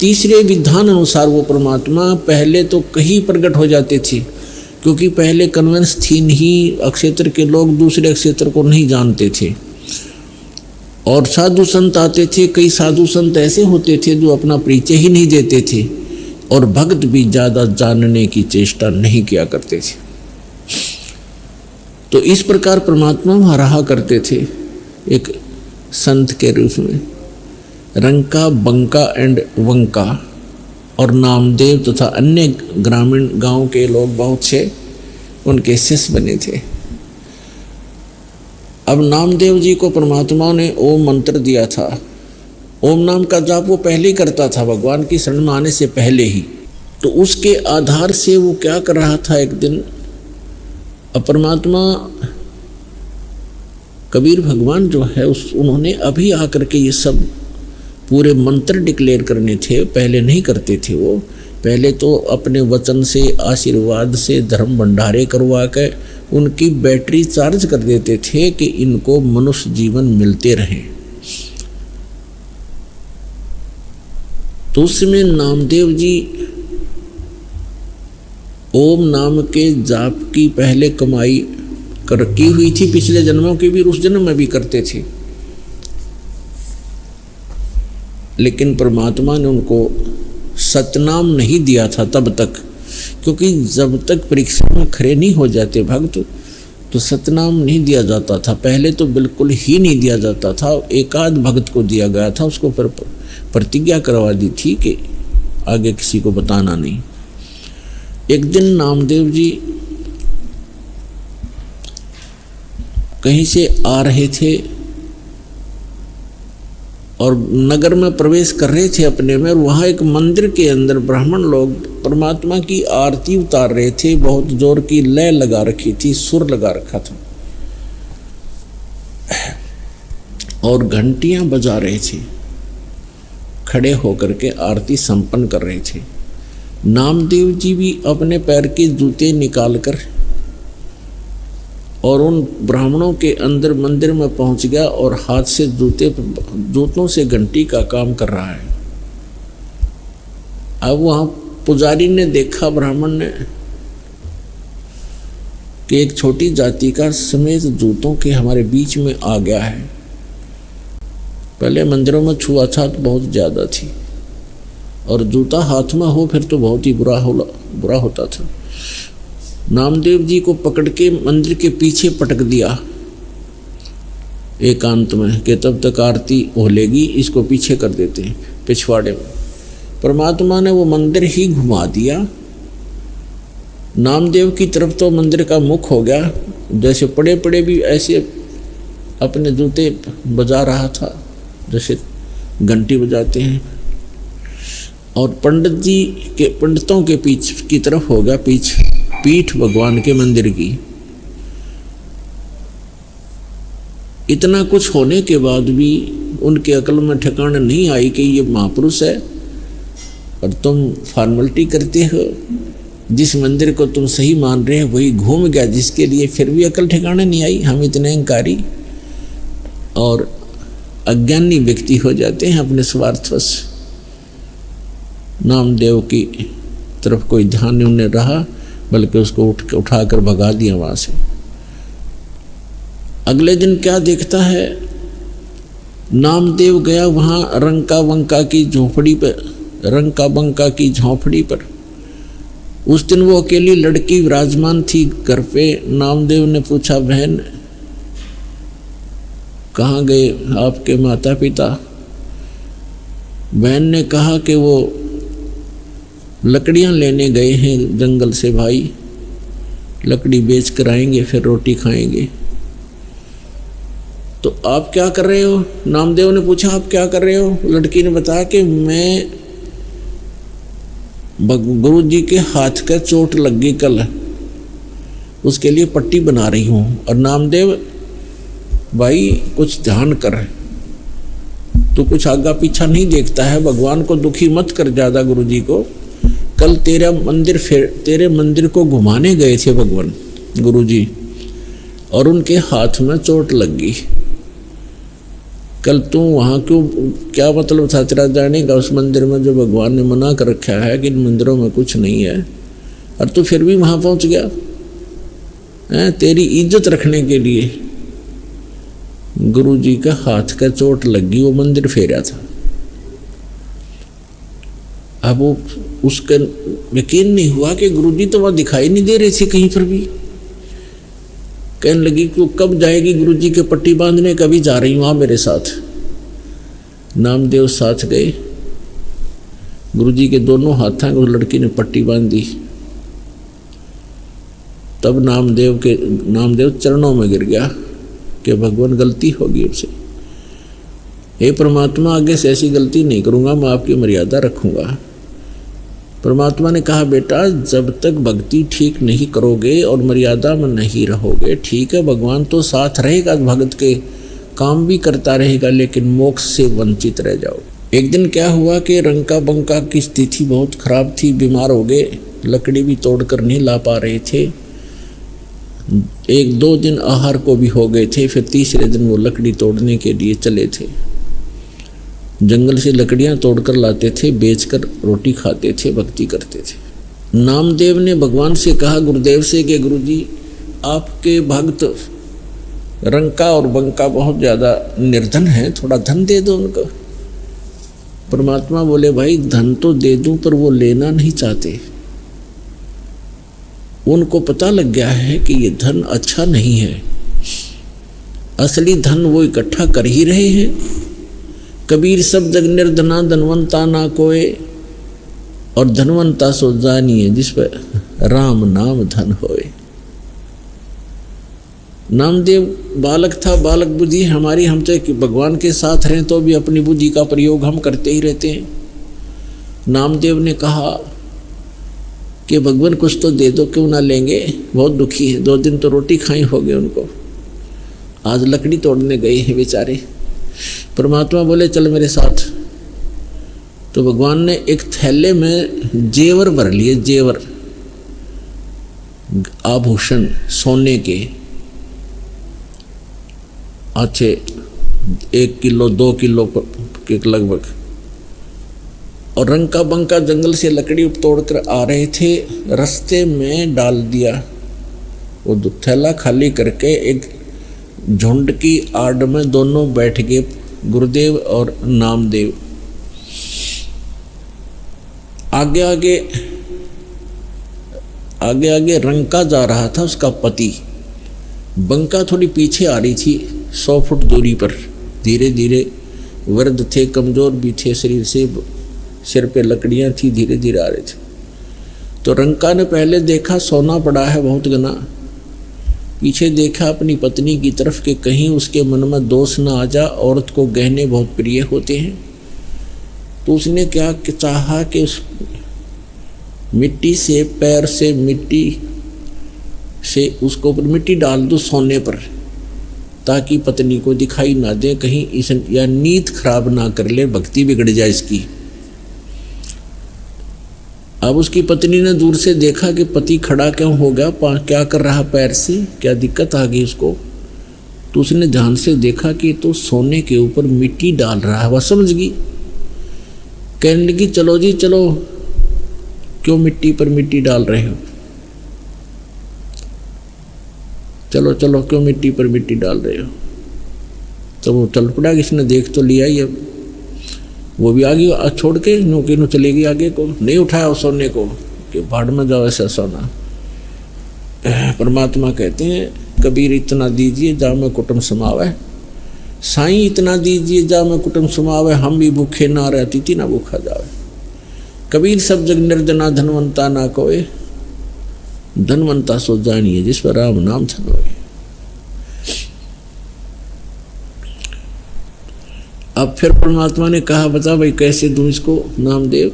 तीसरे विधान अनुसार वो परमात्मा पहले तो कहीं प्रकट हो जाते थे, क्योंकि पहले कन्वेंस थी नहीं, अक्षेत्र के लोग दूसरे अक्षेत्र को नहीं जानते थे, और साधु संत आते थे। कई साधु संत ऐसे होते थे जो अपना परिचय ही नहीं देते थे, और भक्त भी ज़्यादा जानने की चेष्टा नहीं किया करते थे। तो इस प्रकार परमात्मा रहा करते थे एक संत के रूप में। रंका, बंका एंड वंका और नामदेव तथा अन्य ग्रामीण गांव के लोग बहुत से उनके शिष्य बने थे। अब नामदेव जी को परमात्मा ने ओम मंत्र दिया था। ओम नाम का जाप वो पहले ही करता था, भगवान की शरण में आने से पहले ही। तो उसके आधार से वो क्या कर रहा था, एक दिन परमात्मा कबीर भगवान जो है उन्होंने अभी आकर के ये सब पूरे मंत्र डिक्लेयर करने थे, पहले नहीं करते थे। वो पहले तो अपने वचन से, आशीर्वाद से, धर्म भंडारे करवा के उनकी बैटरी चार्ज कर देते थे कि इनको मनुष्य जीवन मिलते रहे। तो उसमें नामदेव जी ओम नाम के जाप की पहले कमाई की हुई थी, पिछले जन्मों की भी, उस जन्म में भी करते थे। लेकिन परमात्मा ने उनको सतनाम नहीं दिया था तब तक, क्योंकि जब तक परीक्षा में खड़े नहीं हो जाते भक्त तो सतनाम नहीं दिया जाता था। पहले तो बिल्कुल ही नहीं दिया जाता था, एकाध भक्त को दिया गया था, उसको फिर प्रतिज्ञा करवा दी थी कि आगे किसी को बताना नहीं। एक दिन नामदेव जी कहीं से आ रहे थे और नगर में प्रवेश कर रहे थे अपने में, और वहाँ एक मंदिर के अंदर ब्राह्मण लोग परमात्मा की आरती उतार रहे थे। बहुत जोर की लय लगा रखी थी, सुर लगा रखा था, और घंटियां बजा रहे थे, खड़े होकर के आरती संपन्न कर रहे थे। नामदेव जी भी अपने पैर के जूते निकालकर और उन ब्राह्मणों के अंदर मंदिर में पहुंच गया और हाथ से जूतों से घंटी का काम कर रहा है। अब वहाँ पुजारी ने देखा, ब्राह्मण ने, कि एक छोटी जाति का समेत जूतों के हमारे बीच में आ गया है। पहले मंदिरों में छुआछूत बहुत ज़्यादा थी, और जूता हाथ में हो फिर तो बहुत ही बुरा होता था। नामदेव जी को पकड़ के मंदिर के पीछे पटक दिया एकांत में, कि तब तक आरती हो लेगी, इसको पीछे कर देते हैं पिछवाड़े में। परमात्मा ने वो मंदिर ही घुमा दिया। नामदेव की तरफ तो मंदिर का मुख हो गया, जैसे पड़े पड़े भी ऐसे अपने जूते बजा रहा था जैसे घंटी बजाते हैं, और पंडितों के पीछ की तरफ हो गया पीठ भगवान के मंदिर की। इतना कुछ होने के बाद भी उनके अकल में ठिकाना नहीं आई कि ये महापुरुष है और तुम फॉर्मेलिटी करते हो। जिस मंदिर को तुम सही मान रहे हो वही घूम गया, जिसके लिए फिर भी अकल ठिकाना नहीं आई। हम इतने अहंकारी और अज्ञानी व्यक्ति हो जाते हैं अपने स्वार्थवश। नामदेव की तरफ कोई ध्यान नहीं उन्हें रहा, बल्कि उसको उठाकर भगा दिया वहाँ से। अगले दिन क्या देखता है, नामदेव गया वहाँ रंका बंका की झोंपड़ी पर। उस दिन वो अकेली लड़की विराजमान थी घर पे। नामदेव ने पूछा, बहन कहाँ गए आपके माता पिता? बहन ने कहा कि वो लकड़ियाँ लेने गए हैं जंगल से भाई, लकड़ी बेच कर आएंगे फिर रोटी खाएंगे। तो आप क्या कर रहे हो? नामदेव ने पूछा, आप क्या कर रहे हो? लड़की ने बताया कि मैं गुरु जी के हाथ का चोट लग गई कल, उसके लिए पट्टी बना रही हूँ। और नामदेव, भाई कुछ ध्यान कर, तो कुछ आगा पीछा नहीं देखता है, भगवान को दुखी मत कर ज़्यादा। गुरु जी को कल तेरे मंदिर को घुमाने गए थे भगवान गुरु जी, और उनके हाथ में चोट लग गई। कल तू वहाँ क्यों, क्या मतलब था तेरा जाने का उस मंदिर में जो भगवान ने मना कर रखा है कि इन मंदिरों में कुछ नहीं है, और तू फिर भी वहाँ पहुँच गया है तेरी इज्जत रखने के लिए। गुरु जी का हाथ का चोट लगी, वो मंदिर फेरा था। अब वो उसका यकीन नहीं हुआ कि गुरु जी तो वहाँ दिखाई नहीं दे रहे थे कहीं पर भी। कहने लगी कि कब जाएगी गुरु जी के पट्टी बांधने, कभी जा रही हूँ, आ मेरे साथ। नामदेव साथ गए। गुरु जी के दोनों हाथों को लड़की ने पट्टी बांध दी। तब नामदेव चरणों में गिर गया कि भगवान गलती होगी मुझसे, हे परमात्मा आगे से ऐसी गलती नहीं करूँगा, मैं आपकी मर्यादा रखूँगा। परमात्मा ने कहा बेटा जब तक भक्ति ठीक नहीं करोगे और मर्यादा में नहीं रहोगे, ठीक है भगवान तो साथ रहेगा, भगत के काम भी करता रहेगा, लेकिन मोक्ष से वंचित रह जाओगे। एक दिन क्या हुआ कि रंका बंका की स्थिति बहुत खराब थी, बीमार हो गए, लकड़ी भी तोड़कर नहीं ला पा रहे थे। 1-2 दिन आहार को भी हो गए थे। फिर तीसरे दिन वो लकड़ी तोड़ने के लिए चले थे। जंगल से लकड़ियां तोड़कर लाते थे, बेचकर रोटी खाते थे, भक्ति करते थे। नामदेव ने भगवान से कहा, गुरुदेव से, कि गुरुजी आपके भक्त रंका और बंका बहुत ज़्यादा निर्धन हैं, थोड़ा धन दे दो उनको। परमात्मा बोले भाई धन तो दे दूं पर वो लेना नहीं चाहते। उनको पता लग गया है कि ये धन अच्छा नहीं है, असली धन वो इकट्ठा कर ही रहे हैं। कबीर सब जग निर्धना धनवंता ना कोय, और धनवंता सो जानिए जिस पर राम नाम धन होए। नामदेव बालक था, बालक बुद्धि हमारी, हम चाहे भगवान के साथ रहें तो भी अपनी बुद्धि का प्रयोग हम करते ही रहते हैं। नामदेव ने कहा कि भगवान कुछ तो दे दो, क्यों ना लेंगे, बहुत दुखी है, 2 दिन तो रोटी खाई हो गए उनको, आज लकड़ी तोड़ने गए हैं बेचारे। परमात्मा बोले चल मेरे साथ। तो भगवान ने एक थैले में जेवर भर लिए, जेवर आभूषण सोने के अच्छे 1 किलो 2 किलो के लगभग, और रंका बंका जंगल से लकड़ी तोड़कर आ रहे थे, रास्ते में डाल दिया। वो थैला खाली करके एक झुंड की आड़ में दोनों बैठ गए, गुरुदेव और नामदेव। आगे आगे रंका जा रहा था, उसका पति। बंका थोड़ी पीछे आ रही थी 100 फुट दूरी पर। धीरे धीरे, वृद्ध थे, कमजोर भी थे शरीर से, सिर पे लकड़ियां थी, धीरे धीरे आ रहे थे। तो रंका ने पहले देखा सोना पड़ा है बहुत घना, पीछे देखा अपनी पत्नी की तरफ कि कहीं उसके मन में दोष ना आ जा, औरत को गहने बहुत प्रिय होते हैं। तो उसने क्या चाहा कि उस मिट्टी से, पैर से मिट्टी से उसको ऊपर मिट्टी डाल दो सोने पर, ताकि पत्नी को दिखाई ना दे, कहीं इस या नीयत खराब ना कर ले, भक्ति बिगड़ जाए इसकी। अब उसकी पत्नी ने दूर से देखा कि पति खड़ा क्यों हो गया, क्या कर रहा पैर से, क्या दिक्कत आ गई उसको। तो उसने ध्यान से देखा कि तो सोने के ऊपर मिट्टी डाल रहा है। वह समझ गई, कहने लगी चलो जी चलो, क्यों मिट्टी पर मिट्टी डाल रहे हो, चलो चलो क्यों मिट्टी पर मिट्टी डाल रहे हो। तो वो चल पड़ा, किसने देख तो लिया ही। अब वो भी आगे छोड़ के नौके नो चलेगी आगे को, नहीं उठाया उस सोने को कि भाड़ में जाओ ऐसा सोना। परमात्मा कहते हैं कबीर इतना दीजिए जा में कुटुंब समावे, साईं इतना दीजिए जा में कुटुंब समावे, हम भी भूखे ना रहती थी ना भूखा जावे। कबीर सब जग निर्धना धनवंता ना कोय, धनवंता सो जानिए जिस पर राम नाम धन होए। अब फिर परमात्मा ने कहा बता भाई कैसे दूं इसको, नामदेव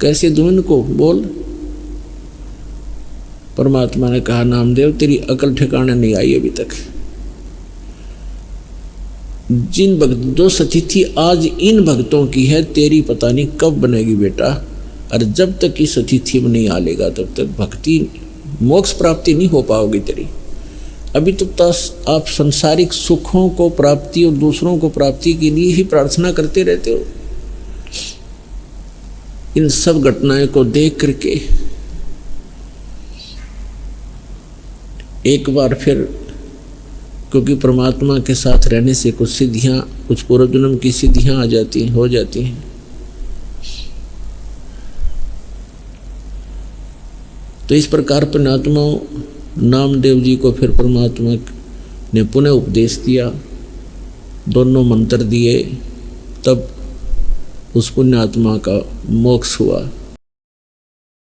कैसे दूं इनको, बोल। परमात्मा ने कहा नामदेव तेरी अकल ठिकाने नहीं आई अभी तक। जिन भक्त जो सतिथि आज इन भक्तों की है, तेरी पता नहीं कब बनेगी बेटा। और जब तक इस अतिथि में नहीं आ लेगा तब तक भक्ति मोक्ष प्राप्ति नहीं हो पाओगी तेरी। अभी तो आप संसारिक सुखों को प्राप्ति और दूसरों को प्राप्ति के लिए ही प्रार्थना करते रहते हो। इन सब घटनाएं को देख करके एक बार फिर, क्योंकि परमात्मा के साथ रहने से कुछ सिद्धियां, कुछ पूर्व जन्म की सिद्धियां आ जाती हो जाती हैं। तो इस प्रकार पुण्यात्माओं नामदेव जी को फिर परमात्मा ने पुनः उपदेश दिया, दोनों मंत्र दिए, तब उस पुण्यात्मा का मोक्ष हुआ।